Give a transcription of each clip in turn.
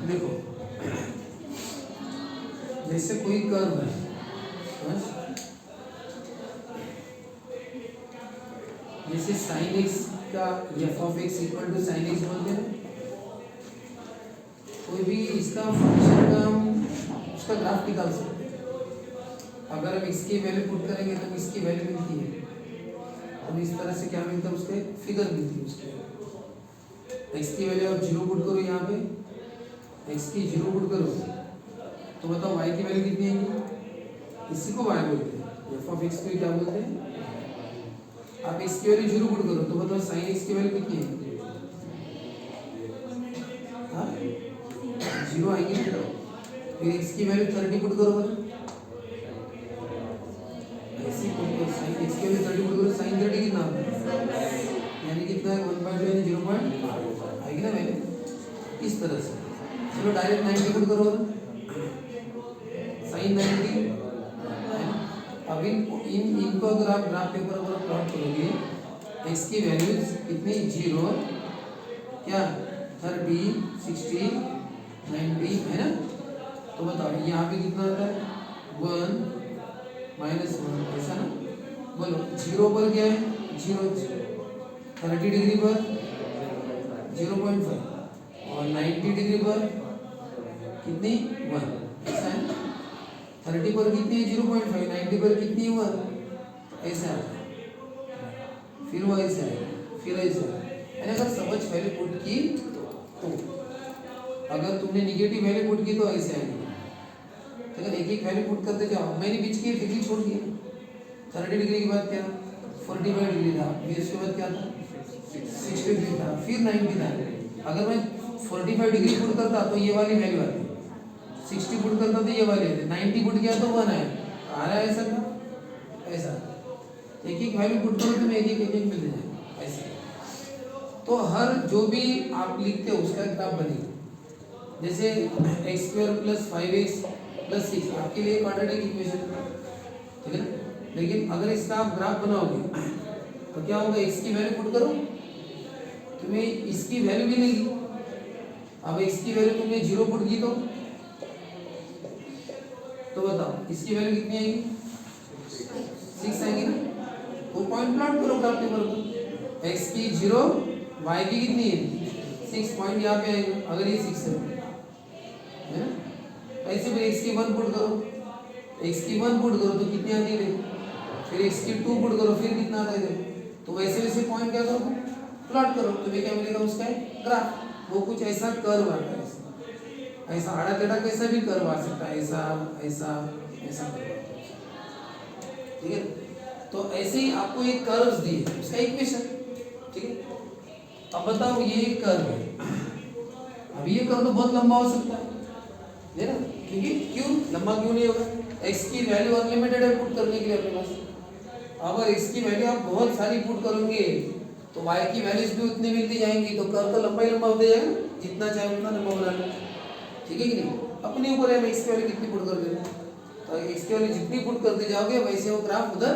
देखो जैसे कोई कर्व है, जैसे साइन एक्स का F of x equal to sine x बोलते हैं। कोई भी इसका फंक्शन का हम उसका ग्राफ निकाल सकते हैं। अगर हम इसकी वैल्यू पुट करेंगे तो इसकी वैल्यू मिलती है, तो इस तरह से क्या मिलता है, उसके फिगर मिलती है। उसके एक्स की वैल्यू आप 0 पुट करो, यहाँ पे एक्स की 0 पुट करो तो बताओ वाई की वैल्यू कितनी आएगी। इसी को वाई बोलते हैं, एफ ऑफ एक्स को क्या बोलते हैं। आप एक्स की वैल्यू 0 पुट करो तो बताओ साइन एक्स की वैल्यू कितनी है। हाँ 0 आएगी। फिर एक्स की वैल्यू 30 पुट करो, ऐसे पुट करो, साइन एक्स की वैल्यू 30 पुट करो, साइन 30 कितना यानी कितना है 1.2 यानी 0 आएगी ना वैल्यू। इस तरह से चलो डायरेक्ट 90 पुट करो, साइन 90। अब इनको अगर आप ग्राफ पेपर पर प्लॉट करोगे, एक्स की वैल्यूज कितनी 0 क्या 30 60 90 है ना। तो बताओ यहाँ पे कितना आता है 1 -1 ऐसा ना। बोलो 0 पर क्या है 0 30 डिग्री पर 0.5 और 90 डिग्री पर कितनी 1 ऐसा है। 30 पर कितनी है 0.5, 90 पर कितनी 1 ऐसा है। फिर वो ऐसा है, फिर ऐसा है। अगर समझ वैल्यू पुट की तो अगर तुमने निगेटिव वैल्यू पुट की तो ऐसे आएगी। अगर एक एक वैल्यू पुट करते जाओ, मैंने बीच की डिग्री छोड़ दी। 30 डिग्री के बाद क्या 45 डिग्री था, फिर इसके बाद क्या था 60 डिग्री था, फिर 90 था। अगर मैं 45 डिग्री पुट करता तो ये वाली वैल्यू आती, 60 पुट करता तो ये वाली आती, 90 पुट किया तो 1 आया। आ रहा है ऐसा क्या ऐसा। एक एक वैल्यू पुट करो तो मैं एक एक मिल जाएगा ऐसे। तो हर जो भी आप लिखते हो उसका ग्राफ बनेगा। जैसे x² + 5x + 6 आपके लिए क्वाड्रेटिक इक्वेशन, ठीक है ना। लेकिन अगर इसका आप ग्राफ बनाओगे तो क्या होगा, x की वैल्यू पुट करो तुम्हें इसकी वैल्यू मिलेगी। अब x की वैल्यू तुमने 0 पुट की तो बताओ इसकी वैल्यू कितनी आएगी 6 आएगी ना। तो पॉइंट प्लॉट करो ग्राफ पेपर पर, x की 0 y की कितनी है 6 पॉइंट यहाँ पे आएगा अगर ये 6 है ना। ऐसे फिर x की 1 पुट करो, x की 1 पुट करो तो कितनी आती है, फिर x की 2 पुट करो फिर कितना आता है। तो वैसे वैसे पॉइंट क्या करो प्लॉट करो, तुम्हें क्या मिलेगा उसका ग्राफ। वो कुछ ऐसा कर्व आता है, ऐसा आड़ा टेढ़ा कैसा भी कर्व आ सकता है, ऐसा ऐसा ऐसा कर्व, ठीक है। तो ऐसे ही आपको एक कर्व्स दिए उसका इक्वेशन, ठीक है। अब बताओ ये एक कर्व है, अब ये कर्व तो बहुत लंबा हो सकता है ना, क्योंकि क्यों लंबा क्यों नहीं होगा, x की वैल्यू अनलिमिटेड है पुट करने के लिए अपने पास। अगर x की वैल्यू आप बहुत सारी पुट करोगे तो y की वैल्यूज भी उतनी मिलती जाएंगी, तो कर्व तो लंबा ही लंबा होता जाएगा, जितना चाहे उतना लंबा बना लो, ठीक है कि नहीं। अपने ऊपर है x की वैल्यू कितनी पुट कर देना, तो x की वैल्यू जितनी पुट करते जाओगे वैसे वो ग्राफ उधर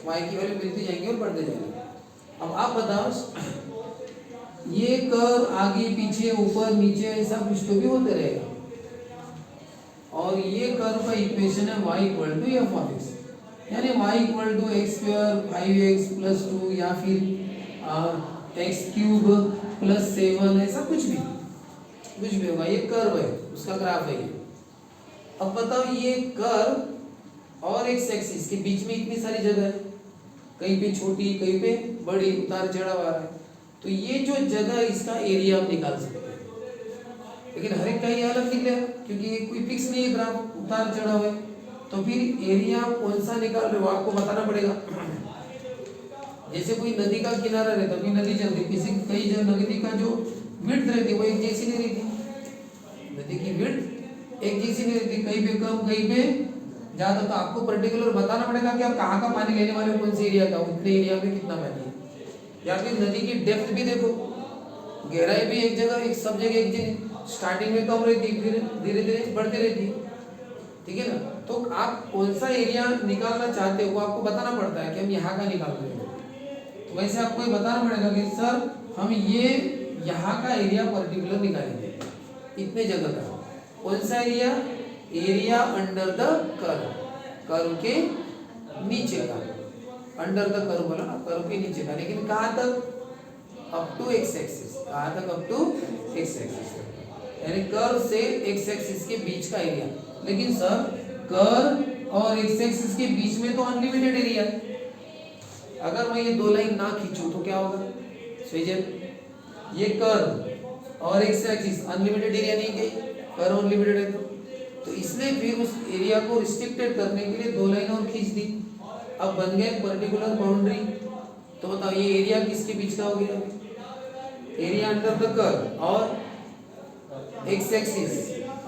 y की वैल्यू मिलती जाएंगी और बढ़ते जाएंगे। अब आप बताओ ये कर्व आगे पीछे ऊपर नीचे ऐसा कुछ तो भी होते रहेगा, और ये कर्व का इक्वेशन है y = f of x, यानी y = x² 5x + 2 या फिर x³ + 7 ऐसा कुछ भी होगा। ये कर्व है, उसका ग्राफ है ये। अब बताओ ये कर्व और x एक्सिस के बीच में इतनी सारी जगह है, कहीं पे छोटी कहीं पे बड़ी उतार चढ़ाव आ रहा है, तो ये जो जगह इसका एरिया आप निकाल सकते हैं। लेकिन हर एक का ये अलग निकलेगा क्योंकि ये कोई फिक्स नहीं है ग्राफ, उतार चढ़ाव है। तो फिर एरिया कौन सा निकाल रहे हो आपको बताना पड़ेगा। जैसे कोई नदी का किनारा रहता है, कोई नदी चलती, किसी कई जो नदी का जो विड्थ रहती है वो एक जैसी नहीं रहती, नदी की विड्थ एक जैसी नहीं रहती, कहीं पे कम कहीं पे ज्यादा। तो आपको पर्टिकुलर बताना पड़ेगा कि आप कहाँ का पानी लेने वाले, कौन से एरिया का, उतने एरिया में कितना पानी है। या फिर नदी की डेप्थ भी देखो, गहराई भी एक जगह एक सब जगह एक जगह, स्टार्टिंग में कम रहती फिर धीरे धीरे बढ़ती रहती, ठीक है ना। तो आप कौन सा एरिया निकालना चाहते हो वो आपको बताना पड़ता है कि हम यहाँ का निकाल रहे हैं। तो वैसे आपको ये बताना पड़ेगा कि सर हम ये यहाँ का एरिया पर्टिकुलर निकालेंगे, इतने जगह का। कौन सा area? Area under the curve, curve के नीचे का। अंडर द कर्व बोला ना, कर्व के नीचे का, लेकिन कहाँ तक? Up to x axis. कहाँ तक? अप टू एक्स एक्सिस, यानी कर्व से एक्स एक्सिस के बीच का एरिया। लेकिन सर कर्व और एक्स एक्सिस के बीच में तो अनलिमिटेड एरिया है। अगर मैं ये दो लाइन ना खींचूं तो क्या होगा? स्वेजन, ये कर्व और एक्स एक्सिस अनलिमिटेड एरिया नहीं गई, कर्व अनलिमिटेड है तो इसने फिर उस एरिया को रिस्ट्रिक्टेड करने के लिए दो लाइन और खींच दी। अब बन गया पर्टिकुलर बाउंड्री। तो बताओ ये एरिया किसके बीच का हो गया? एरिया अंडर द कर्व और एक्स एक्सिस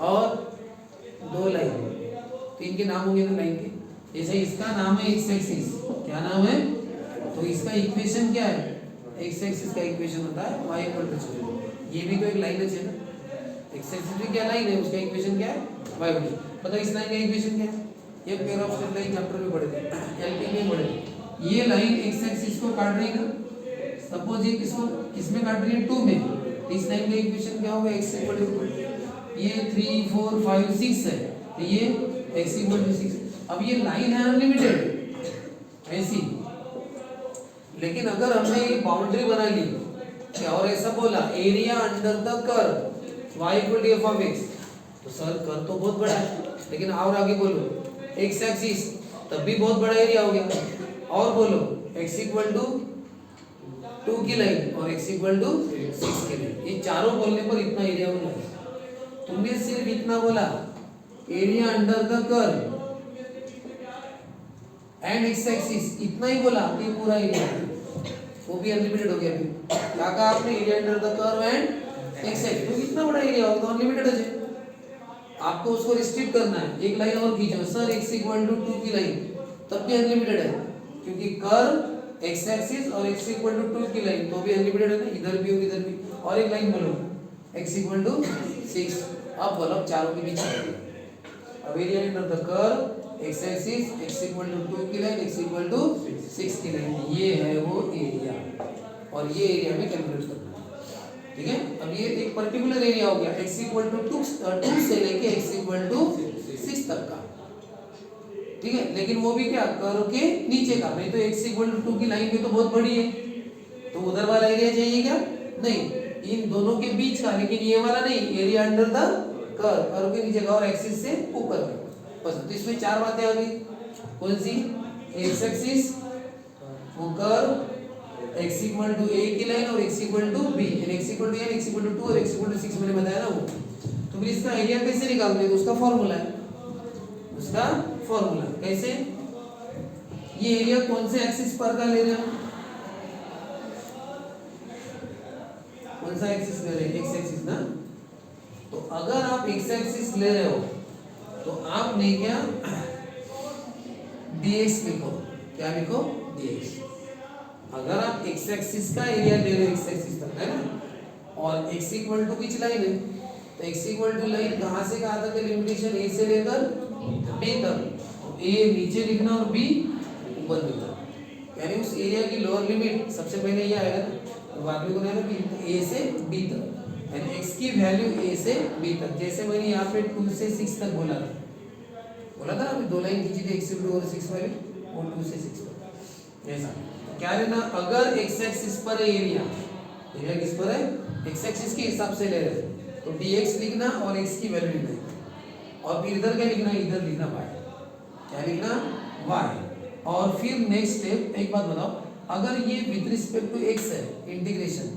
और दो लाइन, तो इनके नाम होंगे ना लाइन के। जैसे इसका नाम है एक्स एक्सिस, क्या नाम है? तो इसका इक्वेशन क्या है? एक्स एक्सिस का इक्वेशन होता है y इक्वल टू, ये भी तो एक लाइन है ना, एक्स एक्सिस भी क्या लाइन है, उसका इक्वेशन क्या है? y equal to. बताओ इस लाइन का इक्वेशन क्या है? ये pair of straight line chapter में पढ़े थे, एलपी में पढ़े थे। ये लाइन एक्स एक्सिस को काट रही है ना, सपोज ये किसमें काट रही है? 2 में। इस लाइन का इक्वेशन क्या होगा? x इक्वल टू, ये 3 4 5 6 है, तो ये x इक्वल टू 6। अब ये लाइन है अनलिमिटेड ऐसी, लेकिन अगर हमने ये बाउंड्री बना ली और ऐसा बोला area under the curve y equal to f of x, तो सर कर्व तो बहुत बड़ा है, लेकिन और आगे बोलो x एक्सिस, तब भी बहुत बड़ा एरिया हो गया। और बोलो x इक्वल टू 2 की लाइन और x इक्वल टू 6 की लाइन, ये चारों बोलने पर इतना एरिया बोला। तुमने सिर्फ इतना बोला area under the curve and x axis, इतना ही बोला, ये पूरा एरिया वो भी अनलिमिटेड हो गया। अभी क्या कहा आपने? Area under the curve and x axis, तो इतना बड़ा एरिया होगा तो अनलिमिटेड है। आपको उसको रिस्ट्रिक्ट करना है, एक लाइन और खींचो सर x इक्वल टू 2 की लाइन, तब भी अनलिमिटेड है, क्योंकि कर्व एक्स एक्सिस और x इक्वल टू 2 की लाइन तो भी अनलिमिटेड है ना, इधर भी और इधर भी। और एक लाइन बोलो x इक्वल टू 6। अब बोलो चारों के बीच अब area under the curve x axis, x equal to 2 की लाइन, x इक्वल टू 6 की लाइन, ये है वो एरिया, और ये एरिया में कैलकुलेट करना है। ठीक है, अब ये एक पर्टिकुलर एरिया हो गया x इक्वल टू 2 से लेके x इक्वल टू 6 तक का। ठीक है, लेकिन वो भी क्या? कर्व के नीचे का। नहीं तो x इक्वल टू 2 की लाइन भी तो बहुत बड़ी है, तो उधर वाला एरिया चाहिए क्या? नहीं, इन दोनों के बीच का, लेकिन ये वाला नहीं, area under the curve, curve के नीचे का और एक्सिस से ऊपर का। बस, तो इसमें चार बातें आ गई। कौन सी? एक्स एक्सिस, वो curve, x equal to a की लाइन और x इक्वल टू b, यानी x equal to n, x equal to 2 और x इक्वल टू 6 मैंने बताया ना वो। तो फिर इसका एरिया कैसे निकालते हैं? तो उसका फॉर्मूला है, उसका फॉर्मूला कैसे? ये एरिया कौन से एक्सिस पर का ले रहे हैं? कौन सा एक्सिस ले रहे हैं? एक्स एक्सिस ना। तो अगर आप एक्स एक्सिस ले रहे हो तो आपने क्या dx लिखो, क्या लिखो? dx। अगर आप एक्स एक्सिस का एरिया ले रहे हो, एक्स एक्सिस तक है ना, और x इक्वल टू किस लाइन है, तो x इक्वल टू लाइन कहां से कहां तक है? लिमिटेशन a से लेकर b तक, तो a नीचे लिखना और b ऊपर लिखना, यानी उस एरिया की लोअर लिमिट सबसे पहले ये आएगा ना, तो बाद में कौन आएगा? a से b तक, यानी x की वैल्यू a से b तक। जैसे मैंने यहाँ पे 2 से 6 तक बोला था ना, अभी दो लाइन खींची थी x इक्वल टू 6 वाली, वो 2 से 6 तक। ऐसा क्या लेना? अगर x एक्सिस पर एरिया, एरिया किस पर है? x एक्सिस के हिसाब से ले रहे हैं, तो dx लिखना और x की वैल्यू लिखना, और फिर इधर क्या लिखना? इधर लिखना y, क्या लिखना? y। और फिर नेक्स्ट स्टेप, एक बात बताओ, अगर ये विद रिस्पेक्ट टू x है इंटीग्रेशन,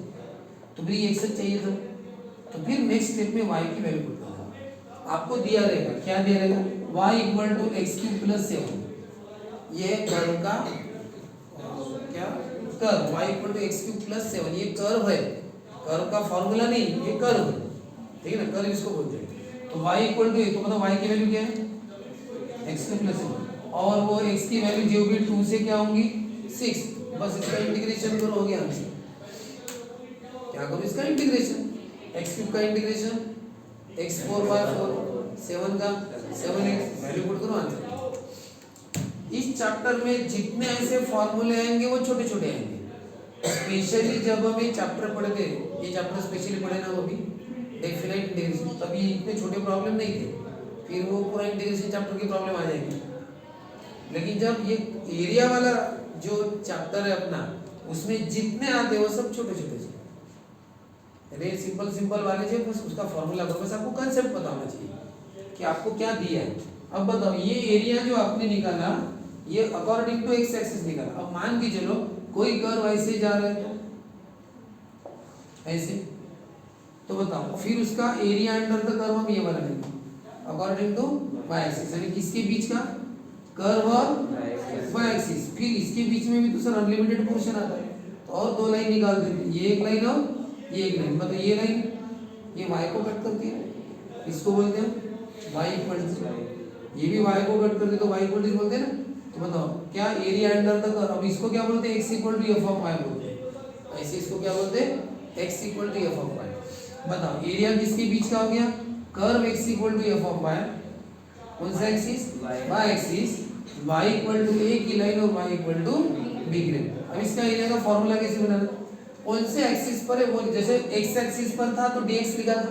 तो फिर ये x चाहिए था, तो फिर नेक्स्ट स्टेप में y की वैल्यू पुट करना। आपको दिया रहेगा, क्या दिया रहेगा? y equal to x cube plus 7, ये कर्व का क्या? Curve y equal to x cube plus 7, ये कर्व है, कर्व का फॉर्मूला नहीं, ये कर्व है। ठीक है ना, कर्व इसको बोलते हैं। तो y इक्वल टू, तो मतलब y की वैल्यू क्या है? एक्स क्यूब प्लस 7, और वो x की वैल्यू जो भी 2 से क्या होंगी? 6। बस इसका इंटीग्रेशन करो, हो गया आंसर। क्या करो? इसका इंटीग्रेशन, एक्स क्यूब का इंटीग्रेशन, एक्स 4/4, 7 का 7x, वैल्यू पुट करो, आंसर। इस चैप्टर में जितने ऐसे फॉर्मूले आएंगे वो छोटे छोटे आएंगे, स्पेशली जब हम ये चैप्टर पढ़ते, ये चैप्टर स्पेशली पढ़े ना, वो भी डेफिनेट इंटीग्रेशन, तभी इतने छोटे प्रॉब्लम नहीं थे, फिर वो पूरा इंटीग्रेशन चैप्टर की प्रॉब्लम आ जाएगी। लेकिन जब ये एरिया वाला जो चैप्टर है अपना, उसमें जितने आते हैं वो सब छोटे छोटे से, अरे सिंपल सिंपल वाले जो बस उसका फॉर्मूला करो, बस आपको कंसेप्ट पता होना चाहिए कि आपको क्या दिया है। अब बताओ ये एरिया जो आपने निकाला ये अकॉर्डिंग टू एक्स एक्सिस निकाला। अब मान के चलो कोई कर्व ऐसे जा रहा है तो ऐसे, तो बताओ फिर उसका एरिया अंडर द कर्व हम ये वाला लेंगे अकॉर्डिंग टू वाई एक्सिस, यानी किसके बीच का, कर्व और वाई एक्सिस। फिर इसके बीच में भी तो सर अनलिमिटेड पोर्शन आता है, तो और दो लाइन निकाल देते हैं, ये एक लाइन और ये एक लाइन। मतलब ये लाइन ये वाई को कट करती है, इसको बोलते हैं वाई इक्वल टू, ये भी वाई को कट करती है तो वाई इक्वल टू बोलते हैं ना। तो बताओ क्या एरिया अंडर द कर्व, अब इसको क्या बोलते हैं, X equal to F of Y बोलते हैं, ऐसे इसको क्या बोलते हैं, X equal to F of Y. बताओ एरिया किसके बीच का हो गया, curve X equal to F of Y, कौन सा axis, Y axis, Y equal to A की लाइन और वाई इक्वल टू बी की लाइन। अब इसका एरिया का फॉर्मूला कैसे बनाना, कौन से एक्सिस पर है वो, जैसे एक्स एक्सिस पर था तो dx लिखा था,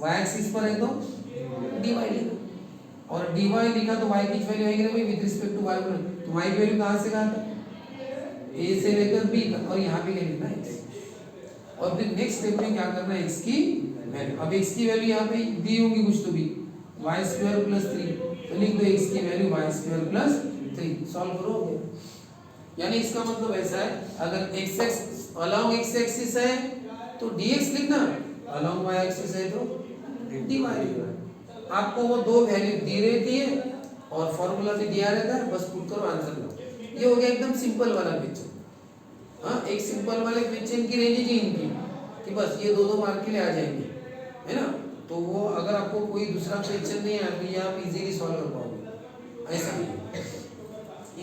y एक्सिस पर है तो dy लिखा, और dy लिखा तो y की वैल्यू आएगी ना भाई विद रिस्पेक्ट टू y, तो y की वैल्यू कहां से कहां तक, a से लेकर b तक, और यहां पे क्या लिखना है x। और फिर नेक्स्ट स्टेप में क्या करना है, x की वैल्यू, अब x की वैल्यू यहां पे दी होगी कुछ तो भी, y² + 3, तो लिख दो x की वैल्यू y² + 3, सॉल्व करो। यानी इसका मतलब ऐसा है, अगर x x along x axis है तो dx लिखना, अलोंग y एक्सिस है तो dy लिखना। आपको वो दो वैल्यू दी रहती है और फॉर्मूला भी दिया रहता है, बस पुट करो आंसर लो। ये हो गया एकदम सिंपल वाला क्वेश्चन। हाँ, एक सिंपल वाले क्वेश्चन की रेंज ही इनकी कि बस ये दो मार्क के लिए आ जाएंगे, है ना। तो वो अगर आपको कोई दूसरा क्वेश्चन नहीं आया तो ये आप इजीली सॉल्व कर पाओगे, ऐसा नहीं।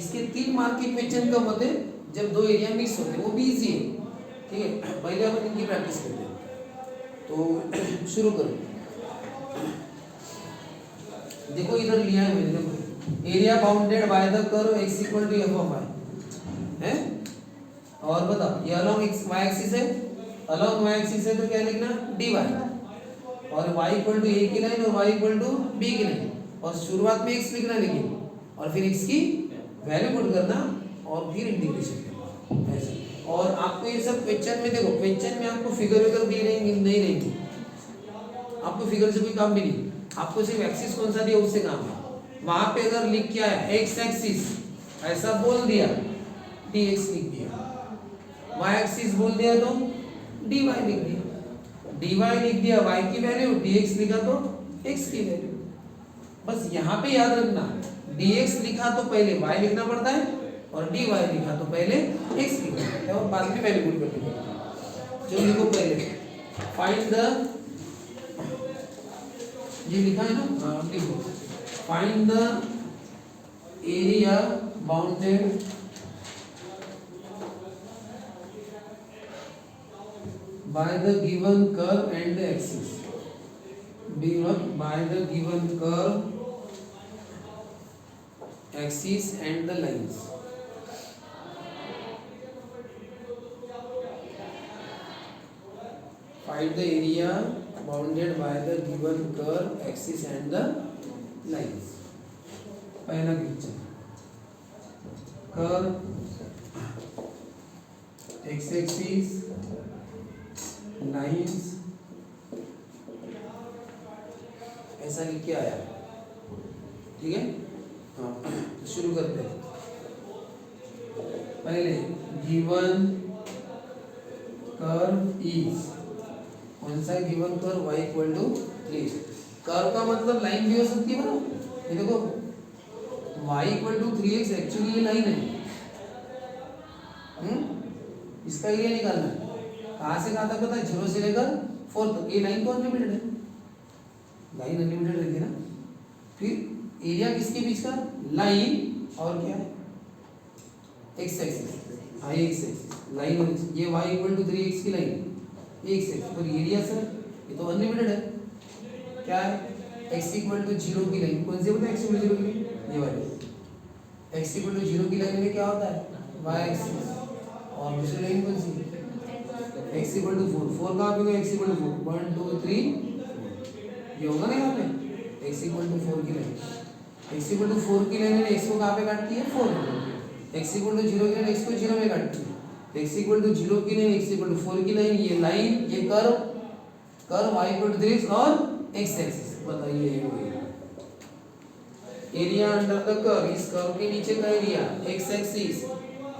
इसके 3 मार्क के क्वेश्चन कब होते हैं, जब दो एरिया मिक्स होते हैं, वो भी इजी है, ठीक है। पहले अपन इनकी प्रैक्टिस करते हैं, तो शुरू करो। देखो इधर लिया है मैंने, देखो area bounded by the curve x equal to F of Y है, और बताओ ये अलोंग x y एक्सिस है, अलोंग y एक्सिस है तो क्या लिखना dy, और y इक्वल टू a की लाइन और y इक्वल टू b की लाइन, और शुरुआत में x लिखना, लेकिन और फिर x की वैल्यू पुट करना और फिर इंटीग्रेशन करना ऐसे। और आपको ये सब क्वेश्चन में, देखो क्वेश्चन में आपको फिगर वगैरह दी रहेंगी नहीं रहेंगी, आपको फिगर से कोई काम भी नहीं, आपको सिर्फ एक्सिस कौन सा दिया उससे काम है। वहां पे अगर लिख के आया एक्स एक्सिस ऐसा बोल दिया dx लिख दिया, y एक्सिस बोल दिया तो dy लिख दिया, dy लिख दिया y की वैल्यू, dx लिखा तो x की वैल्यू। बस यहाँ पे याद रखना dx लिखा तो पहले y लिखना पड़ता है, और dy लिखा तो पहले x लिखना पड़ता है, और बाद में वैल्यू पुट कर देंगे। जो लिखो पहले फाइंड द, ये लिखा है ना, हाँ लिखो find the area bounded by the given curve and the axis, by the given curve axis and the lines। Find the area bounded by the given curve, axis and the lines। पहला question, curve x axis, lines, ऐसा लिख के आया, ठीक है। हाँ, तो शुरू करते हैं। पहले गिवन कर्व इज, कौन सा given curve y equal to 3। Curve का मतलब लाइन भी हो सकती है ना, ये देखो y equal to 3x actually ये लाइन है। इसका एरिया निकालना है, कहाँ से कहाँ तक पता है, 0 से लेकर 4 तक। ये लाइन तो अनलिमिटेड है, लाइन अनलिमिटेड रहती है ना। फिर एरिया किसके बीच का, लाइन और क्या है एक्स एक्सिस, हाँ एक्स एक्सिस, लाइन और ये y इक्वल टू 3x की लाइन एक्स एक्सिस, और एरिया सर ये तो अनलिमिटेड है, क्या है x इक्वल टू 0 की लाइन, कौन सी होता है x इक्वल टू 0 की, ये वाली x इक्वल टू 0 की लाइन में क्या होता है y एक्सिस, और दूसरी लाइन कौन सी x इक्वल टू 4, 4 कहाँ पे होगा, x इक्वल टू 4, 1 2 3 ये होगा ना यहाँ पे x इक्वल टू 4 की लाइन, x इक्वल टू 4 की लाइन x को कहाँ पे काटती है 4 में, x इक्वल टू 0 की लाइन x को 0 में काटती है, x इक्वल टू 0 की लाइन x इक्वल टू 4 की लाइन, ये लाइन ये कर्व y इक्वल टू 3 और x एक्सिस, बताइए ये वही एरिया अंडर द कर्व, इस कर्व के नीचे का area x axis,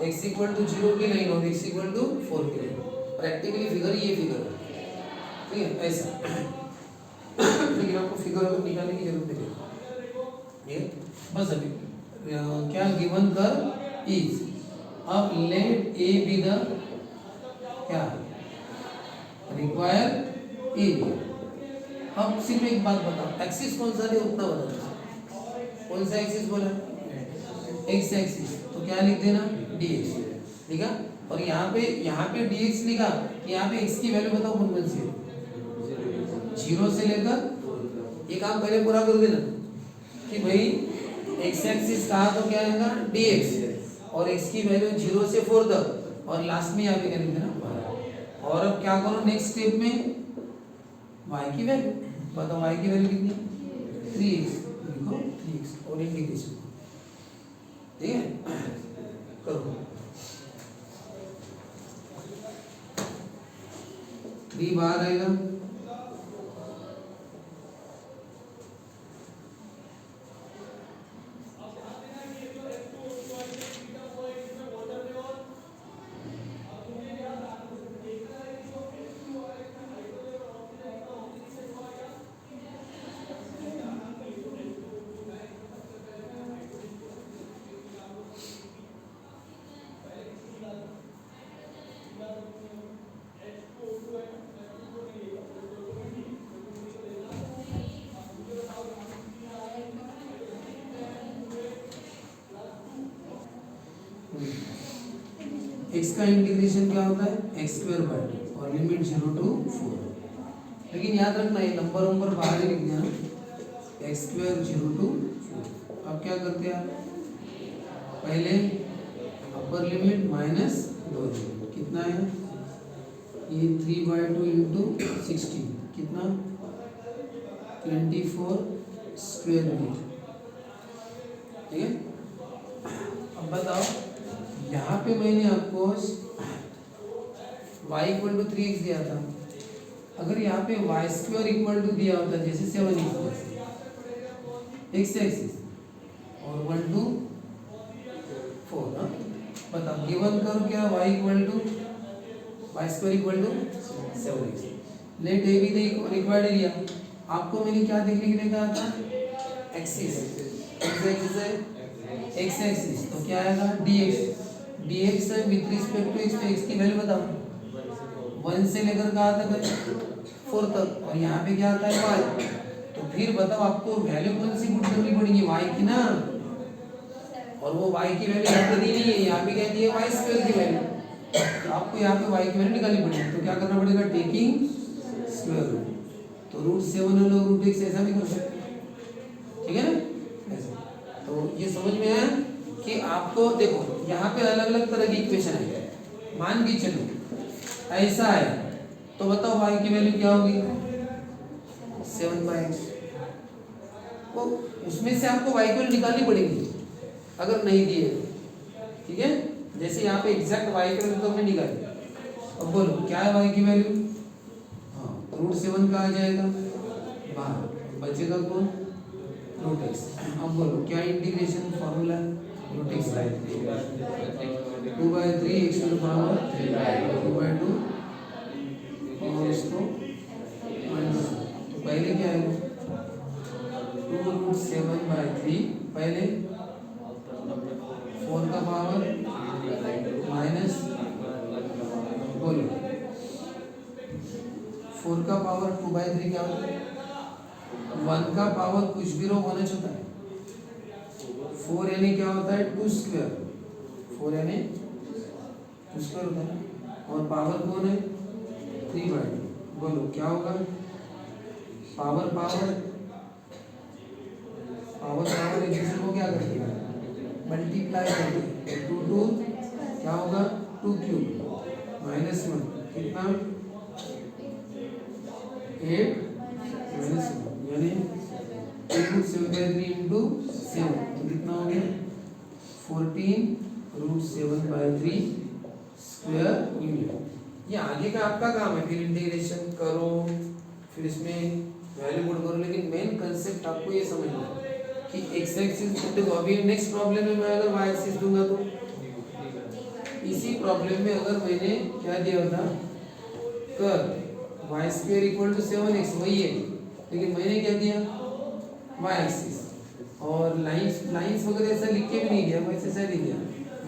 x equal to 0 की लाइन और x इक्वल टू 4 की लाइन, प्रैक्टिकली फिगर ये फिगर, ठीक है ऐसा लेकिन आपको फिगर निकालने की जरूरत नहीं है, ये बस अभी क्या गिवन कर्व इज, अब लेट ए बी द क्या रिक्वायर एरिया। अब सिर्फ एक बात बताओ, एक्सिस कौन सा है उतना बताओ, कौन सा एक्सिस बोला, एक्स एक्सिस, तो क्या लिख देना dx, ठीक है, और यहाँ पे dx लिखा, यहाँ पे x की वैल्यू बताओ कौन कौन सी है, 0 से लेकर, ये काम पहले पूरा कर देना कि भाई x एक्सिस कहा तो क्या आएगा dx, और x की वैल्यू 0 से 4 तक, और लास्ट में यहाँ पे क्या लिख देना, और अब क्या करो नेक्स्ट स्टेप में y की वैल्यू बताओ, y की वैल्यू कितनी 3x, लिखो 3x और इंटीग्रेशन, ठीक है करो 3 बार आएगा, x का इंटीग्रेशन क्या होता है x स्क्वायर बाय 2 और लिमिट 0 टू 4, लेकिन याद रखना ये नंबर बाहर ही लिख देना, x स्क्वायर 0 टू 4। अब क्या करते हैं आप, पहले upper limit minus lower limit, कितना है ये 3/2 इंटू 16, कितना 24 स्क्वायर मीटर, ठीक है। अब बताओ यहाँ पे मैंने आपको y इक्वल टू 3x दिया था, अगर यहाँ पे y स्क्वायर इक्वल टू दिया होता जैसे 7 x एक्सिस और 1 2 4 ना, बताओ गिवन करो क्या y equal to y square equal to 7x, let A be the required area, आपको मैंने क्या देखने के लिए कहा था एक्सिस, x एक्सिस है x एक्सिस, तो क्या आएगा dx, dx है विथ रिस्पेक्ट टू x, तो x की वैल्यू बताओ 1 से लेकर कहाँ तक 4 तक, और यहाँ पे क्या आता है y, तो फिर बताओ आपको वैल्यू कौन सी पुट करनी पड़ेगी y की ना, और वो y की वैल्यू यहाँ पे दी नहीं है, यहाँ पे क्या दी है y स्क्वायर की वैल्यू, तो आपको यहाँ पे y की वैल्यू निकालनी पड़ेगी, तो क्या करना पड़ेगा टेकिंग स्क्वायर रूट, तो √7 और √x ऐसा भी कर सकते, ठीक है ना ऐसा। तो ये समझ में आया कि आपको देखो यहाँ पे अलग अलग तरह की इक्वेशन है, मान के चलो ऐसा है, तो बताओ y की वैल्यू क्या होगी 7/x, तो उसमें से आपको y की वैल्यू निकालनी पड़ेगी अगर नहीं दिए, ठीक है, जैसे यहाँ पे एग्जैक्ट y की वैल्यू तो हमने निकाली, अब बोलो क्या है y की वैल्यू, हाँ √7 का आ जाएगा बाहर, बचेगा कौन √x, अब बोलो क्या integration formula √x 2/3 x to the power 2/2 और इसको माइनस, तो पहले क्या है 2√7/3, पहले 4 का पावर माइनस, बोलो 4 का पावर 2/3 क्या होता है, 1 का पावर कुछ भी रो 1 होता है, 4 यानी क्या होता है 2 स्क्वायर, 4 यानी 2 स्क्वायर होता है, और पावर कौन है 3/2, बोलो क्या होगा पावर पावर पावर पावर एक दूसरे को क्या करती है मल्टीप्लाई करती है, 2 2 क्या होगा 2 क्यूब -1, कितना 8 यानी 8√7/3 इंटू 7 तो कितना हो गया 14√7/3 स्क्वायर यूनिट। ये आगे का आपका काम है, फिर इंटीग्रेशन करो, फिर इसमें वैल्यू पुट करो, लेकिन मेन कंसेप्ट आपको ये समझना है कि एक्स एक्सिस। देखो अभी नेक्स्ट प्रॉब्लम में मैं अगर वाई एक्सिस दूंगा तो इसी प्रॉब्लम में अगर मैंने क्या दिया था कर y² इक्वल टू 7x वही है, लेकिन मैंने क्या दिया y एक्सिस और लाइंस वगैरह ऐसा लिख के भी नहीं दिया, वैसे ऐसा ही दिया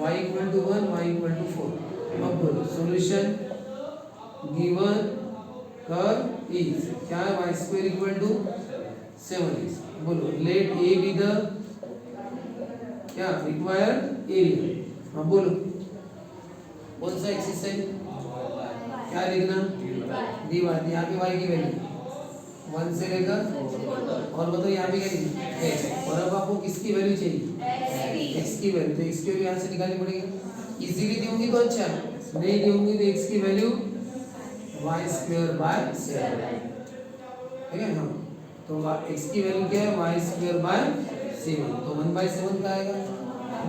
y equal to 1 y equal to 4। अब बोलो सॉल्यूशन गिवन कर्व इज क्या है y² इक्वल टू 7x। बोलो लेट a बी द क्या रिक्वायर्ड एरिया। हाँ बोलो कौन सा एक्सिस है, क्या लिखना दीवार, यहाँ पे y की वैल्यू 1 से लेकर और बताओ यहाँ पे क्या लिखना x। और अब आपको किसकी वैल्यू चाहिए x की वैल्यू, तो x की वैल्यू यहाँ से निकालनी पड़ेगी। इजीली दी होंगी तो अच्छा, नहीं दी होंगी तो x की वैल्यू y²/7 ठीक है। हाँ तो x की वैल्यू क्या है y²/7 तो 1/7 का आएगा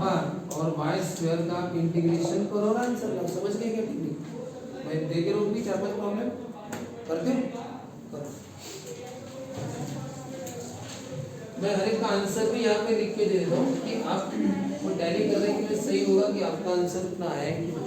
बार और y² का इंटीग्रेशन करो ना आंसर का। समझ गए क्या टेक्निक, मैं दे के रोक भी 4-5 प्रॉब्लम करते हो। मैं हर एक का आंसर भी यहाँ पे लिख के दे देता हूँ कि आप वो टैली कर रहे हैं कि सही होगा कि आपका आंसर उतना आया है कि नहीं।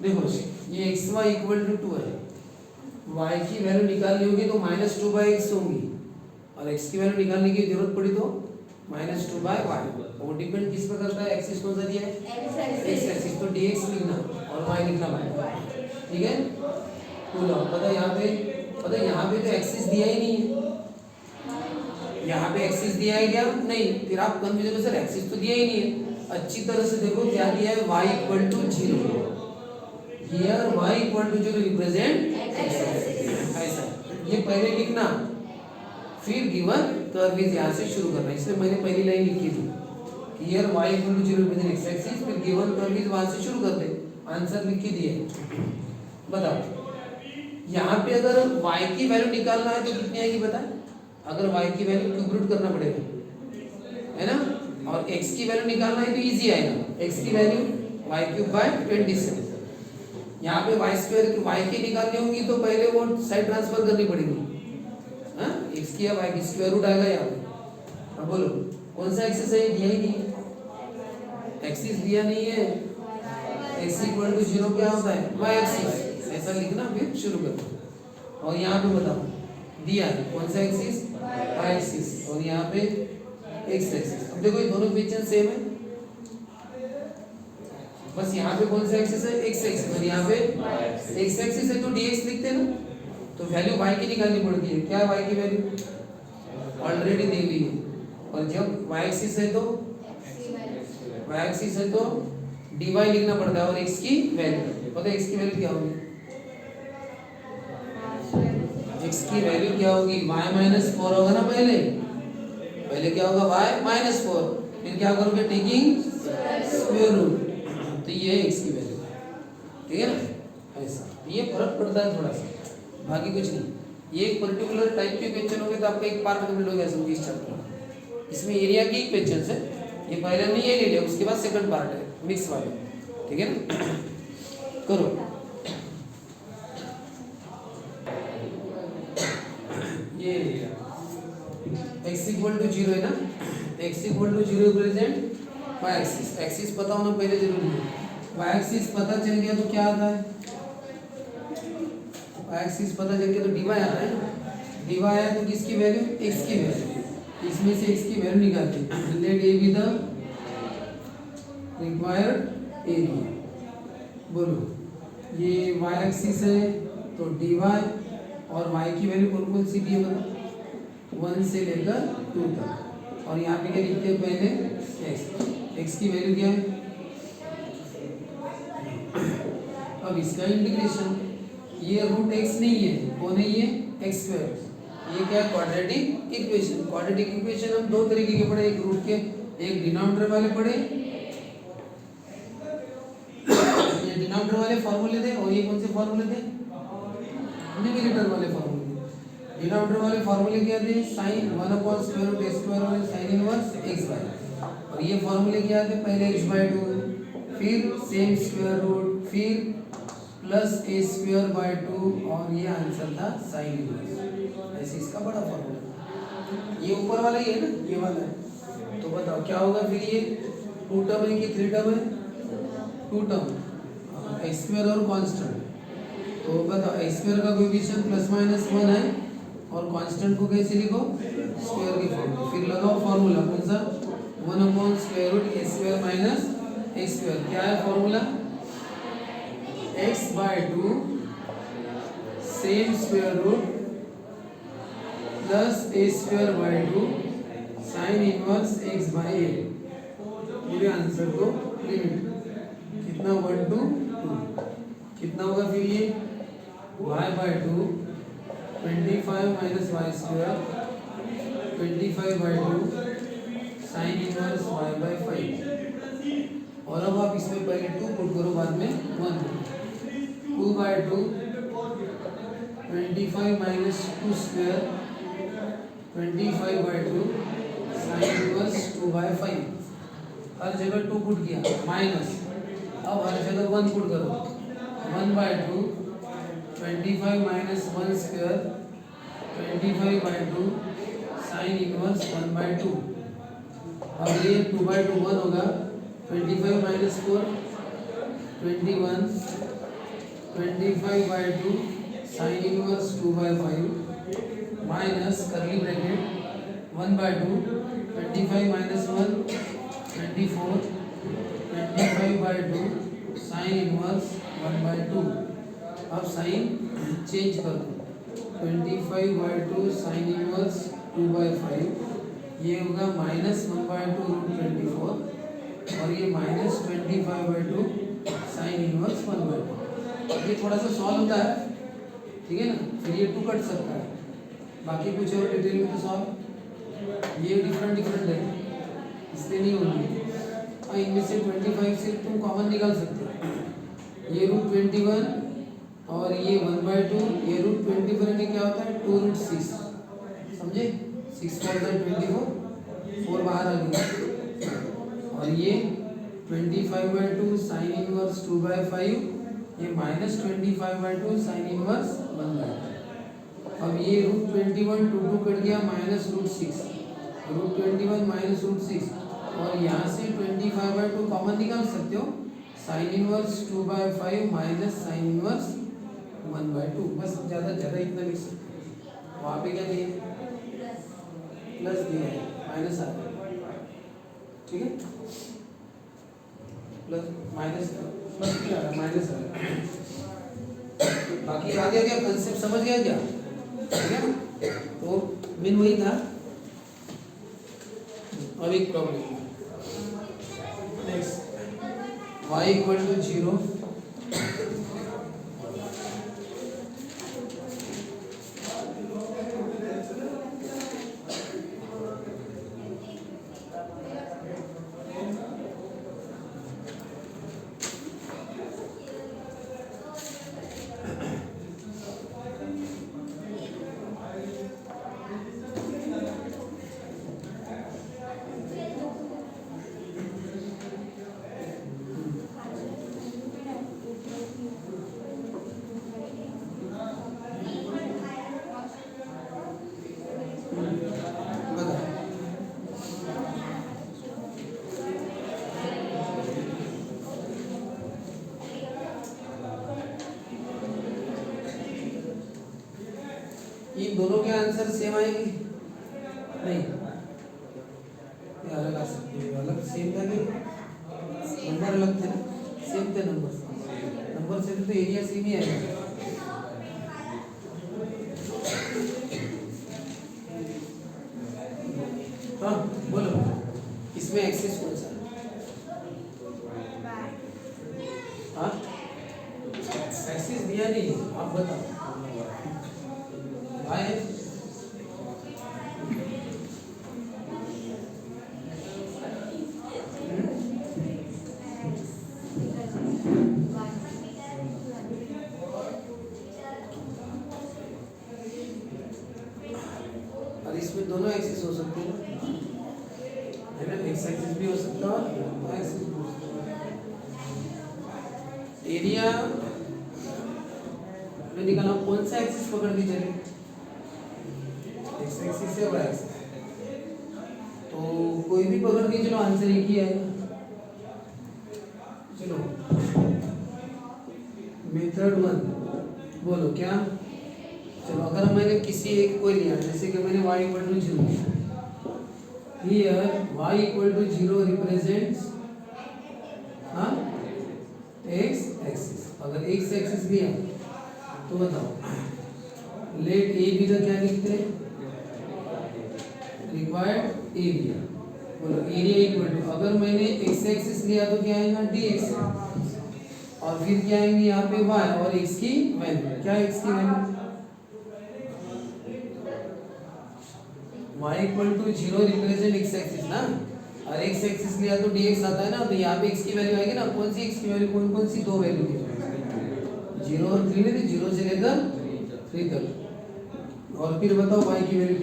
देखो ये x x Y equal to 2 है, y की वैल्यू निकालनी होगी तो -2/x होंगी, और x की वैल्यू निकालने की जरूरत पड़ी तो -2/y। वो डिपेंड किस पर करता है, एक्सिस कौन सा दिया है, x एक्सिस, तो dx लिखना और y लिखना y, ठीक है। तो लो पता यहाँ पे तो एक्सिस दिया ही नहीं है, यहाँ पे एक्सिस दिया है क्या, नहीं, फिर आप कंफ्यूज हो सर एक्सिस तो दिया ही नहीं है। अच्छी तरह से देखो क्या दिया है, y equal to 0, here y equal to 0 represent ऐसा, ये पहले लिखना, फिर गिवन कर्व इज यहाँ से शुरू करना, इसलिए मैंने पहली लाइन लिखी थी, here y equal to 0 represent x axis, फिर गिवन कर्व इज वहाँ से शुरू कर दे, आंसर लिख के दिए। बताओ यहाँ पे अगर y की वैल्यू निकालना है तो कितनी आएगी बताएं, अगर y की वैल्यू क्यूब रूट करना पड़ेगा, है ना, और x की वैल्यू निकालना है तो इजी आएगा, x की वैल्यू y³/27, यहाँ पे y² y की निकालनी होगी तो पहले वो साइड ट्रांसफर करनी पड़ेगी, हाँ, x की या y की स्क्वायर रूट आएगा यहाँ पे। अब बोलो कौन सा एक्सिस है, दिया ही नहीं, एक्सिस दिया नहीं है, x इक्वल टू 0 क्या होता है, y एक्सिस, ऐसा लिखना फिर शुरू करो। और यहाँ पे बताओ दिया है कौन सा एक्सिस, y एक्सिस, और यहाँ पे x एक्सिस। अब देखो ये दोनों इक्वेशन सेम है, बस यहाँ पे कौन सा एक्सिस है, x एक्सिस, और यहाँ पे x एक्सिस है तो dx लिखते हैं ना, तो वैल्यू y की निकालनी पड़ती है, क्या y की वैल्यू ऑलरेडी दी हुई है, और जब y एक्सिस है तो dy लिखना पड़ता है, और x की वैल्यू पता है, x की वैल्यू क्या होगी, x की वैल्यू क्या होगी, y-4 होगा ना, पहले क्या होगा, y-4, फिर क्या करोगे, टेकिंग स्क्वायर रूट, तो ये है x की वैल्यू, ठीक है ना, ऐसा ये फर्क पड़ता है थोड़ा सा, बाकी कुछ नहीं। ये एक पर्टिकुलर टाइप के क्वेश्चन होंगे तो आपका एक पार्ट कंप्लीट हो गया समझिए इस चैप्टर का, इसमें एरिया की क्वेश्चन है, ये पहले नहीं ये ले लिया, उसके बाद सेकंड पार्ट है मिक्स वाले, ठीक है ना, करो। ये x इक्वल टू 0 है ना, x equal to 0 represent y axis, axis पता होना पहले जरूरी है, y एक्सिस पता चल गया तो क्या आता है, y एक्सिस पता चल गया तो dy आता है, dy आया तो किसकी वैल्यू, x की वैल्यू, इसमें से x की वैल्यू निकालते, let a be the required area. बोलो ये y एक्सिस है तो dy, और y की वैल्यू कौन कौन सी दी है बताओ, 1 से लेकर 2 तक, और यहाँ पे क्या लिखते हैं पहले x की वैल्यू क्या है, अब इसका इंटीग्रेशन, ये रूट x नहीं है, कौन है ये, x², ये क्या है, क्वाड्रेटिक इक्वेशन। क्वाड्रेटिक इक्वेशन हम दो तरीके के पढ़े, एक रूट के, एक डिनोमिनेटर वाले पढ़े, ये डिनोमिनेटर वाले फॉर्मूले थे, और ये कौन से फॉर्मूले थे, न्यूमरेटर वाले फॉर्मूले। डिनोमिनेटर वाले फॉर्मूले क्या थे, sin 1/√x² और sin इनवर्स x/, और ये फॉर्मूले क्या थे, पहले x/2, फिर सेम स्क्वायर रूट, फिर प्लस a²/2, और ये आंसर था sin इनवर्स, ऐसे इसका बड़ा फॉर्मूला। ये ऊपर वाला ही है ना, ये वाला है, तो बताओ क्या होगा फिर, ये 2 टर्म है कि 3 टर्म है, 2 टर्म, x² और कांस्टेंट, तो बताओ x² का कोएफिशिएंट ±1 है, और कांस्टेंट को कैसे लिखो, स्क्वायर की फॉर्म, फिर लगाओ फार्मूला कौन सा, 1/√a² - x², क्या है formula, x/2 same square root plus a²/2 sin inverse x/a, पूरे आंसर को लिमिट कितना 1 to 2, कितना होगा फिर ये y/2 25 - y², 25/2 sin inverse y/5, और अब आप इसमें पहले 2 पुट करो, बाद में 1, 2/2 25 - 2², 25/2 sin इनवर्स 2/5, हर जगह 2 पुट किया, माइनस, अब हर जगह 1 पुट करो, 1/2 25 - 1² 25/2 sin इनवर्स 1/2, अब ये 2/2 1 होगा, 25 - 4 21, 25/2 साइन इनवर्स 2/5 माइनस करली ब्रैकेट 1/2 25 - 1 24 25/2 साइन इनवर्स 1/2। अब साइन चेंज कर दो 25/2 साइन इनवर्स 2/5 ये होगा -1/2 √24 और ये -25/2 साइन इनवर्स 1/2। ये थोड़ा सा सॉल्व होता है, ठीक है ना, फिर ये 2 कट सकता है, बाकी कुछ और डिटेल में तो सॉल्व ये डिफरेंट है इसलिए नहीं होंगे। और इनमें से 25 से तुम कॉमन निकाल सकते हो, ये √21 और ये 1/2, ये √24 में क्या होता है 2√6, समझे, 6 4 24 4 बाहर आ गया और ये 25/2 साइन इनवर्स 2/5 ये -25/2 साइन इनवर्स 1/2। अब ये √21 2 कट गया -√6 √21 -√6 और यहाँ से 25/2 कॉमन निकाल सकते हो, sine inverse 2/5 minus sine inverse 1/2, बस ज़्यादा इतना लिख सकते हो। वहाँ पे क्या दिया प्लस दिया है माइनस आ गया, ठीक है, प्लस माइनस प्लस क्या आ रहा है माइनस आ रहा है। बाकी आ गया क्या कंसेप्ट समझ गया क्या, ठीक है। तो मेन वही था। अब एक प्रॉब्लम नेक्स्ट y = 0 इन दोनों के आंसर सेम आएंगे नहीं, ये अलग आ सकते हैं, अलग सेम था कि नंबर अलग थे ना, सेम थे नंबर सेम तो एरिया सेम ही आएगा। हाँ बोलो, इसमें एक्सिस कौन सा हाँ एक्सिस दिया नहीं, आप बताओ आए और इसमें दोनों एक्सिस हो सकते हैं है ना, एक्स एक्सिस भी हो सकता है और वाई एक्सिस भी हो सकता है। एरिया में निकालना कौन सा एक्सिस पकड़ के चले, एक्स एक्सिस या वाई एक्सिस, तो कोई भी पकड़ के चलो आंसर एक ही आएगा। चलो मेथड 1 बोलो क्या, चलो अगर मैंने किसी एक को लिया, जैसे कि मैंने y = 0 हियर y = 0 रिप्रेजेंट्स हाँ x एक्सिस। अगर x एक्सिस लिया तो बताओ लेट a भी तो क्या लिखते हैं रिक्वायर्ड एरिया, बोलो एरिया इक्वल टू, अगर मैंने x एक्सिस लिया तो क्या आएगा dx और फिर क्या आएंगे यहाँ पे y और x की वैल्यू, क्या x की value y = 0 represent x axis ना, और x एक्सिस लिया तो dx आता है ना, तो यहाँ पे x की वैल्यू आएगी ना, कौन सी x की वैल्यू, कौन सी दो वैल्यू की 0 और 3 है, 0 से लेकर 3 तक। और फिर बताओ y की वैल्यू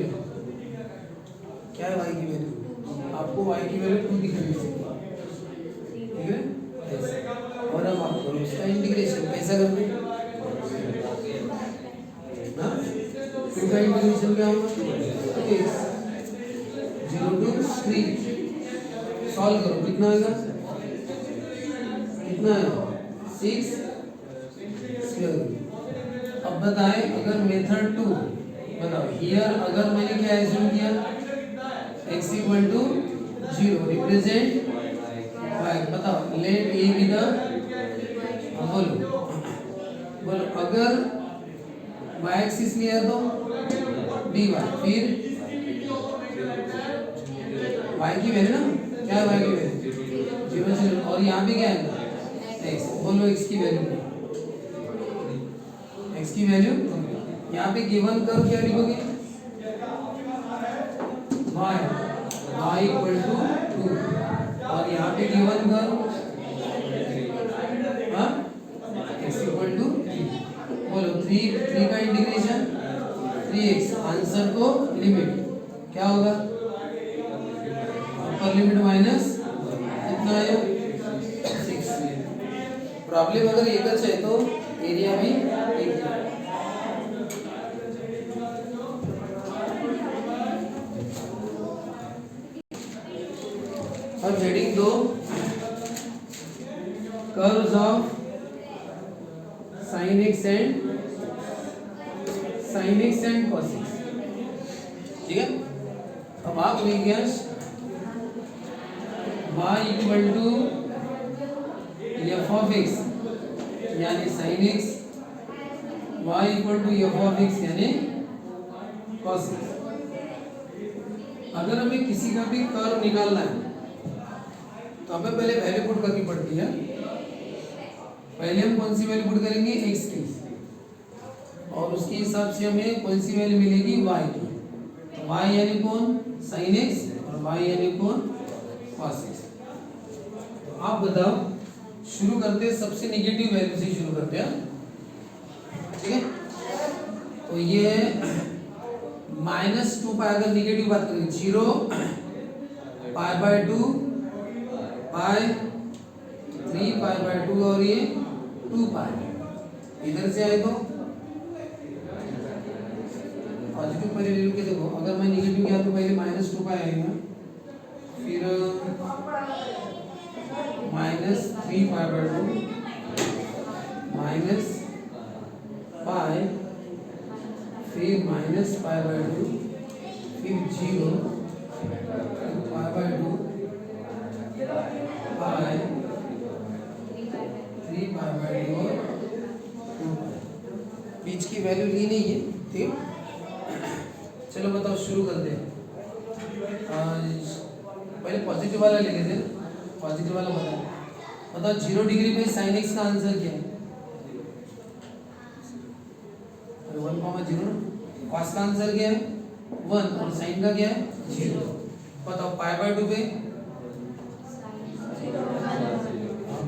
क्या है y की वैल्यू, आपको y की वैल्यू 2 दिख रही है, ठीक है ऐसे। और अब आप करो इसका इंटीग्रेशन, कैसा करते हैं ना, इसका इंटीग्रेशन क्या होगा 0 to 3 सॉल्व करो, कितना आएगा, कितना है 6 स्क्वायर बताए अगर मेथड 2 बताओ हियर अगर मैंने क्या एज्यूम किया x equal to 0 represent y बताओ लेट a बी द बोलो बोलो अगर y एक्सिस लिया तो dy फिर y की वैल्यू ना क्या है y की वैल्यू 0 0 और यहाँ पे क्या है x बोलो x की वैल्यू x की वैल्यू यहाँ पे गिवन कर्व क्या लिखोगे y इक्वल टू 2 और यहाँ पे गिवन कर्व हाँ x इक्वल टू 3 बोलो 3 का इंटीग्रेशन 3x आंसर को लिमिट क्या होगा अपर लिमिट माइनस कितना है 6 प्रॉब्लम अगर एक है तो एरिया भी एक है अब heading 2 curves of sin x and cos x ठीक है। अब आप लिखिए y equal to f of x यानी sin x y equal to f of x यानी cos x। अगर हमें किसी का भी कर्व निकालना है तो हमें पहले वैल्यू पुट करनी पड़ती है। पहले हम कौन सी वैल्यू पुट करेंगे x की और उसके हिसाब से हमें कौन सी वैल्यू मिलेगी y की। तो y यानी कौन sin x और y यानी कौन cos x। तो आप बताओ शुरू करते हैं सबसे नेगेटिव वैल्यू से शुरू करते हैं ठीक है। तो ये -2 पाई अगर नेगेटिव बात करें 0 π/2 पाई 3 π/2 और ये 2 पाई इधर से आए तो पॉजिटिव पहले ले के देखो अगर मैं नेगेटिव किया तो पहले -2 पाई आएगा फिर -3 π/2 माइनस पाई फिर -π/2 फिर 0 π/2 पाई 3 π/2 और 2 बीच की वैल्यू ली नहीं है ठीक। चलो बताओ शुरू करते हैं। पहले पॉजिटिव वाला ले लेते हैं। पॉजिटिव वाला बताओ 0 डिग्री पे sin x का आंसर क्या है 1,0 cos का आंसर क्या है 1 और sin का क्या है 0। बताओ π/2 पे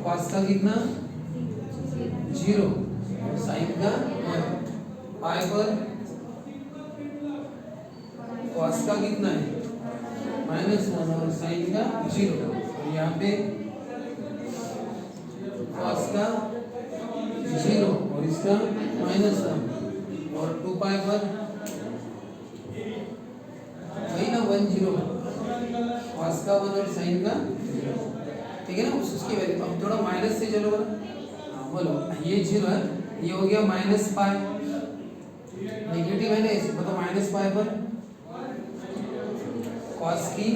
cos का कितना 0 और sin का 1 पाई पर cos का कितना है -1 और sin का 0 और यहाँ पे cos का 0 और इसका -1 और 2 पाई पर वही ना 1 0 cos का 1 और sin का ठीक है ना उसकी वैल्यू। अब थोड़ा माइनस से चलो बोलो ये 0 है ये हो गया -π नेगेटिव है ना इसे बताओ -π पर cos की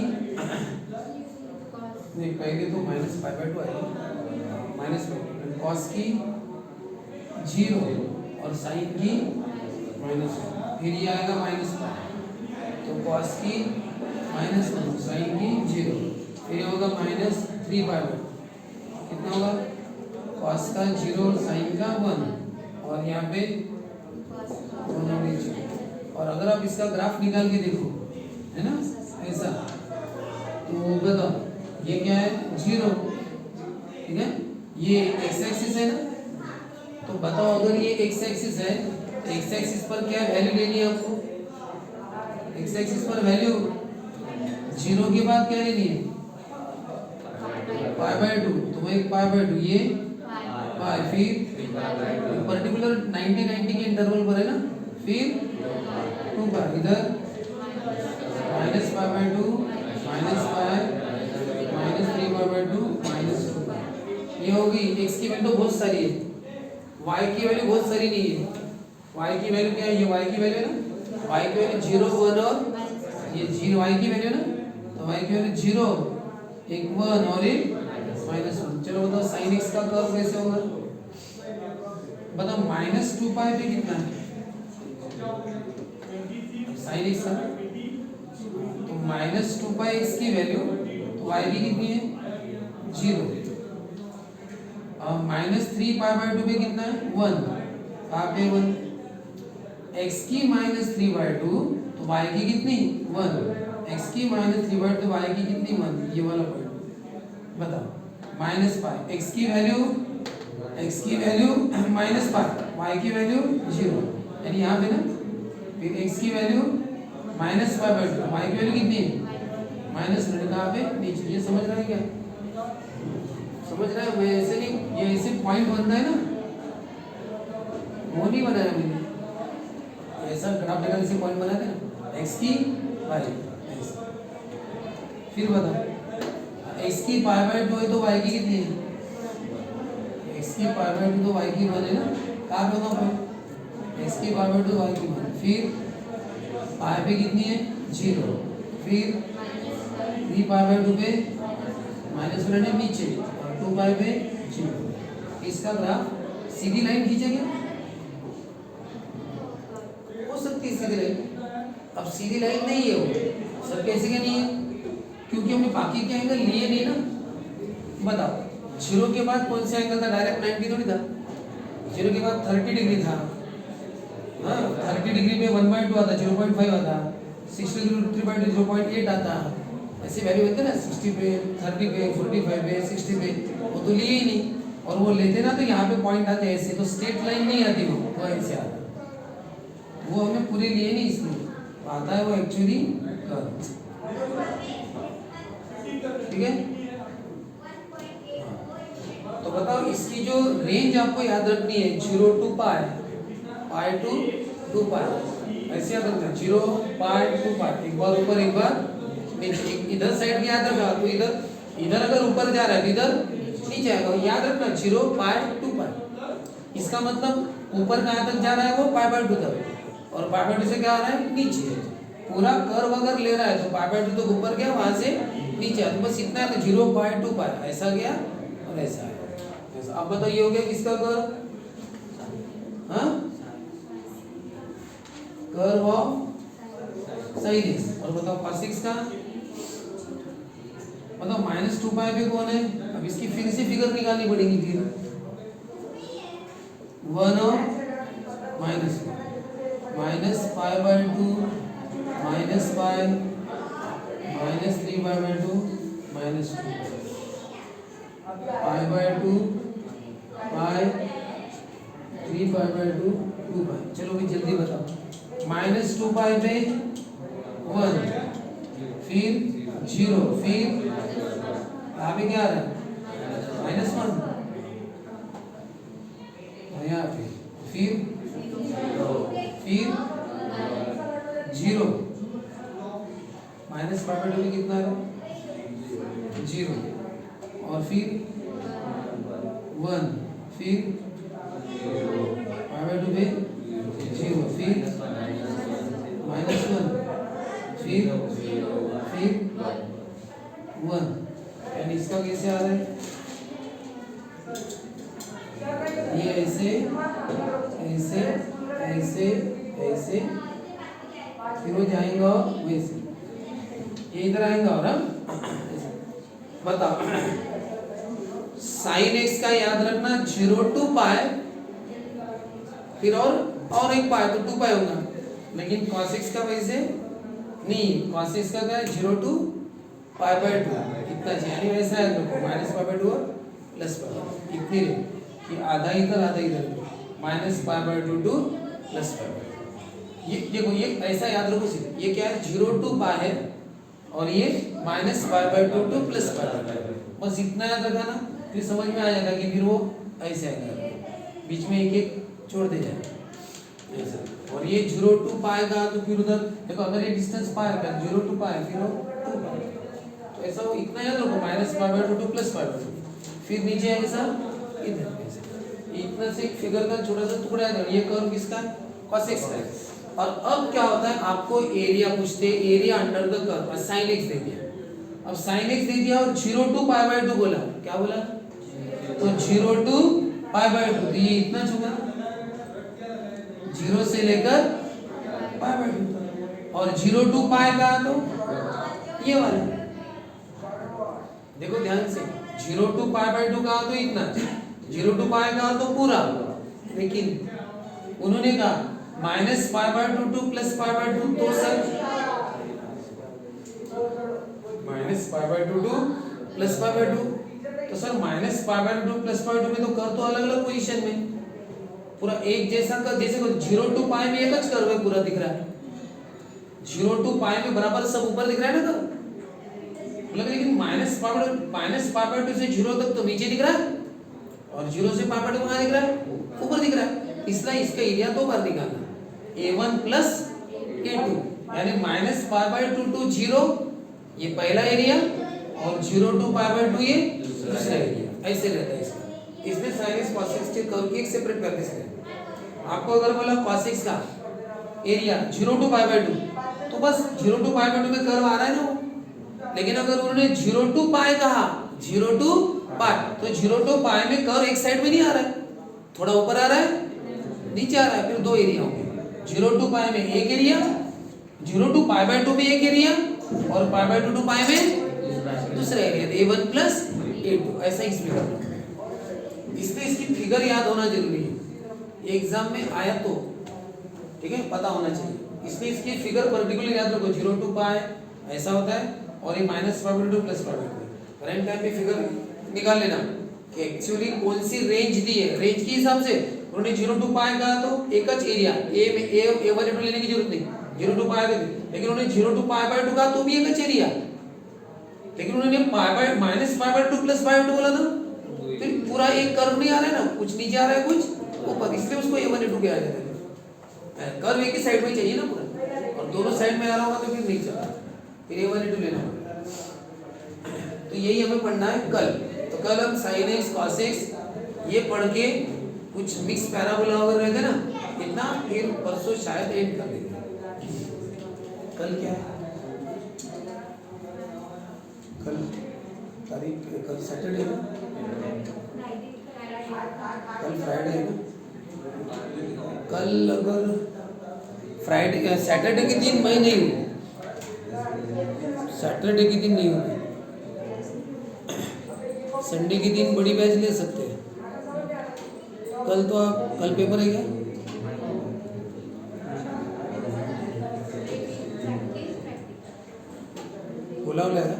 नहीं पहले तो -π/2 आएगा cos की 0 और sin की -1 फिर ये आएगा -π तो cos की -1 sin की 0 फिर होगा -3 π/2 कितना होगा cos का 0 और sin का 1 और यहाँ पे दोनों में 0। और अगर आप इसका ग्राफ निकाल के देखो है ना ऐसा तो बताओ ये क्या है 0 ठीक है ये x एक्सिस है ना। तो बताओ अगर ये x एक्सिस है तो x एक्सिस पर क्या वैल्यू लेनी है आपको x एक्सिस पर वैल्यू 0 के बाद क्या लेनी है π/2 तो मैं π/2 ये पाई फिर पर्टिकुलर 90 के इंटरवल पर है ना फिर 2 पाई इधर -π/2 -3 π/2 -2 ये होगी x की वैल्यू तो बहुत सारी है y की वैल्यू बहुत सारी नहीं है y की वैल्यू क्या है, ये y की वैल्यू है ना, y की वैल्यू 0 1 और ये 0 y की वैल्यू ना, तो y की वैल्यू 0 एक 1 और एक -1। चलो बताओ sin x का कर्व कैसे होगा, बताओ -2 पाई पे कितना है sin x का, तो -2 पाई x की वैल्यू तो y की कितनी है 0, और -3 पाई बाय 2 पे कितना है 1, कहाँ पे 1, x की -3/2 तो y की कितनी 1, x की -3/2 तो y की कितनी 1, ये वाला पॉइंट बताओ, माइनस पाई x की वैल्यू माइनस पाई, y की वैल्यू 0, यानी यहाँ पे ना फिर x की वैल्यू -5/2, y की वैल्यू कितनी है -1, कहाँ पे नीचे, ये समझ रहा है क्या, समझ रहा है, वैसे नहीं, ये ऐसे पॉइंट बनता है ना, वो नहीं बनाया मैंने, ऐसा ग्राफिकल से पॉइंट बनाते हैं x की y, फिर बताओ x की π/2 है तो y की कितनी है, x की π/2 तो y की 1 है ना, कहाँ पे होगा पॉइंट, x की π/2 तो y की 1, फिर पाई पे कितनी है 0, फिर 3 π/2 पे -1 है नीचे, और 2 पाई पे 0, इसका ग्राफ सीधी लाइन खींचेंगे, हो सकती है सीधी लाइन, अब सीधी लाइन नहीं है वो, सब कैसे क्या नहीं है, क्योंकि हमने बाकी के एंगल लिए नहीं ना, बताओ 0 के बाद कौन सा एंगल था, डायरेक्ट 90 थोड़ी था, 0 के बाद 30 डिग्री था, हाँ 30 डिग्री में 1/2 आता, 0.5 आता, 60 डिग्री 3/2 0.8 आता, ऐसे वैल्यू होते ना 60 पे 30 पे 45 पे 60 पे, वो तो लिए ही नहीं, और वो लेते ना तो यहाँ पे पॉइंट आते ऐसे, तो स्ट्रेट लाइन नहीं आती, वो ऐसे आता, वो हमें पूरे लिए नहीं, इसलिए आता है वो एक्चुअली कर्व, ठीक है। तो बताओ इसकी जो रेंज आपको याद रखनी है 0 to पाई, पाई टू 2 पाई, ऐसे याद रखना 0 पाई टू पाई, एक बार ऊपर एक बार नीचे, इधर साइड में याद रखना, तो इधर अगर ऊपर जा रहा है इधर नीचे आएगा, याद रखना 0 पाई टू पाई, इसका मतलब ऊपर कहाँ तक जा रहा है वो π/2 तक, और π/2 से क्या आ रहा है नीचे, पूरा कर्व अगर ले रहा है तो π/2 तक ऊपर गया, वहां से नीचे, तो बस इतना है, तो 0 पाई टू पाई ऐसा गया और ऐसा आया, अब बताओ ये हो गया किसका कर्व, हाँ कर्व ऑफ sin x, और बताओ cos x का, बताओ -2 पाई पे कौन है, अब इसकी फिर से फिगर निकालनी पड़ेगी, फिर 1 और -π/2 -पाई -3/2 -2 π/2 पाई 3/2 2 पाई, चलो भी जल्दी बताओ, -2 पाई पे 1, फिर 0, फिर यहाँ पे क्या आ रहा है -1, यहाँ पे फिर 0, -π/2 में कितना है 0, और फिर 1, फिर π/2 पे 0, फिर -1, फिर 1, यानी इसका कैसे आ रहा है, ये ऐसे ऐसे ऐसे ऐसे, फिर वो जाएगा वैसे, ये इधर आएगा, और बताओ sin x का याद रखना 0 to पाई, फिर और एक पाई तो 2 पाई होगा, लेकिन cos x का वैसे नहीं, cos x का क्या है 0 to π/2 इतना चाहिए, यानी वैसा है तो -π/2 और +π/2 इतनी रहे कि आधा इधर आधा इधर, -π/2 to +π/2, ये देखो ये ऐसा याद रखो, ये क्या है 0 to पाई है, और ये -π/2 to +π/2, बस इतना याद रखा ना, फिर समझ में आ जाएगा कि फिर वो ऐसे आएगा, बीच में एक एक छोड़ते जाए ऐसा, और ये 0 to पाई का, तो फिर उधर देखो अगर ये डिस्टेंस पाई है 0 to पाई, फिर वो 2 पाई, तो ऐसा वो इतना याद रखो -π/2 to +π/2, फिर नीचे ऐसा इधर, इतना से एक फिगर का छोटा सा टुकड़ा है, ये कर्व किसका cos x है। और अब क्या होता है, आपको एरिया पूछते हैं, area under the curve, sin x दे दिया। अब sin x दे दिया और 0 to पाई बाय 2 बोला, क्या बोला, तो 0 to पाई बाय 2, ये इतना चुका 0 से लेकर पाई बाय 2, और 0 to पाई का तो ये वाला, देखो ध्यान से, 0 to पाई बाय 2 कहा तो इतना, 0 to पाई कहा तो पूरा, लेकिन उन्होंने कहा minus pi by 2 two plus pi by 2, तो sir minus pi by 2 two plus pi by 2, तो sir minus pi by 2 plus pi 2 में तो कर तो अलग अलग पोजीशन में, पूरा एक जैसा कर, जैसे 0 टू पाई में एक ज कर्व है, पूरा दिख रहा है, 0 टू पाई में बराबर सब ऊपर दिख रहा है ना कर्व, लेकिन माइनस पाई बाय 2 से 0 तक तो नीचे दिख रहा है, और 0 से पाई बाय 2 कहाँ दिख रहा है, ऊपर दिख रहा है, इसलिए इसका एरिया तो बाहर निकालना, a1 प्लस a2, यानी माइनस पाई बाय 2 टू 0 ये पहला एरिया, और 0 टू पाई बाय 2 ये दूसरा एरिया, ऐसे रहता है इसका। इसमें sin x cos x के कर्व की एक सेपरेट प्रैक्टिस करें। आपको अगर बोला cos x का एरिया 0 टू पाई बाय 2, तो बस 0 टू पाई बाय 2 में कर्व आ रहा है ना वो, लेकिन अगर उन्होंने 0 टू पाई कहा, 0 टू पाई, तो 0 टू पाई में कर्व एक साइड में नहीं आ रहा है, थोड़ा ऊपर आ रहा है, नीचे आ रहा है, फिर दो एरिया होंगे, 0 टू पाई में एक एरिया, 0 टू पाई बाय 2 में एक एरिया, और पाई बाय 2 टू पाई में दूसरा एरिया, a1 प्लस a2, ऐसा इसमें करना। इसलिए इसकी फिगर याद होना जरूरी है, एग्जाम में आया तो ठीक है, पता होना चाहिए, इसलिए इसकी फिगर पर्टिकुलर याद रखो, 0 टू पाई ऐसा होता है, और ये minus pi by 2 plus pi by 2, current time पे फिगर निकाल लेना कि एक्चुअली कौन सी रेंज दी है, रेंज के हिसाब से उन्होंने 0 टू पाई कहा तो एक ज एरिया, ए में a1 a2 लेने की जरूरत नहीं, 0 टू पाई, लेकिन उन्होंने 0 टू पाई बाय 2 कहा तो भी एक ज एरिया, लेकिन उन्होंने pi by minus pi by 2 plus pi by 2 बोला ना, फिर पूरा एक कर्व नहीं आ रहा है ना, कुछ नीचे आ रहा है कुछ ऊपर, इसलिए उसको a1 a2 कहा जाता है। कर्व एक ही साइड में चाहिए ना पूरा, और दोनों साइड में आ रहा होगा तो फिर नहीं चलता, फिर a1 a2 लेना होगा। तो यही हमें पढ़ना है कल, तो कल हम sin x cos x ये पढ़ के कुछ मिक्स पैराबोला वगैरह रहते ना इतना, फिर परसों शायद एंड कर देंगे। कल क्या है, कल तारीख, कल सैटरडे है, कल फ्राइडे है ना, कल अगर फ्राइडे सैटरडे के दिन मैं नहीं हूँ, सैटरडे के दिन नहीं हूँ, संडे के दिन बड़ी बैच ले सकते हैं। कल तो आप, कल पेपर है क्या, बोला है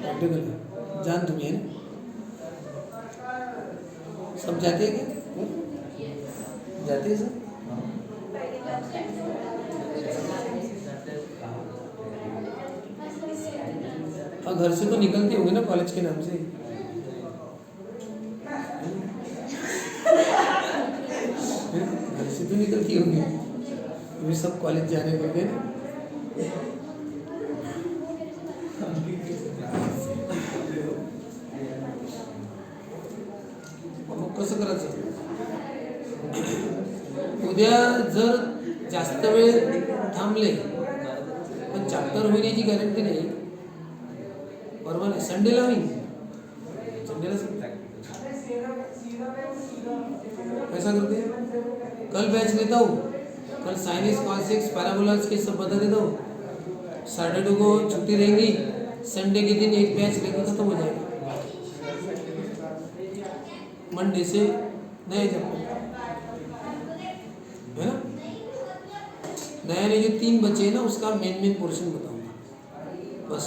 प्रैक्टिकल जान तुम्हें है ना, सब जाते हैं क्या, जाते हैं सब, हाँ घर से तो निकलते होंगे ना कॉलेज के नाम से, घर से तो निकलती होंगी, अभी सब कॉलेज जाने लगे ना, कसं करायचं, उद्या जर जास्त वेळ थांबले पण चॅप्टर होण्याची गॅरंटी नाही, बरोबर आहे, संडेला होईल, संडेला कैसा करते हैं, कल बैच लेता हूँ, कल sin x cos x parabolas के सब बता देता हूँ, सैटरडे को छुट्टी रहेगी, संडे के दिन एक बैच लेकर खत्म हो जाएगा, मंडे से नए चैप्टर है ना, नए जो 3 बचे हैं ना उसका मेन पोर्शन बताऊंगा, बस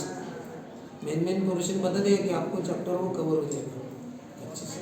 मेन पोर्शन बता देगा कि आपको चैप्टर वो कवर हो जाएगा अच्छे से।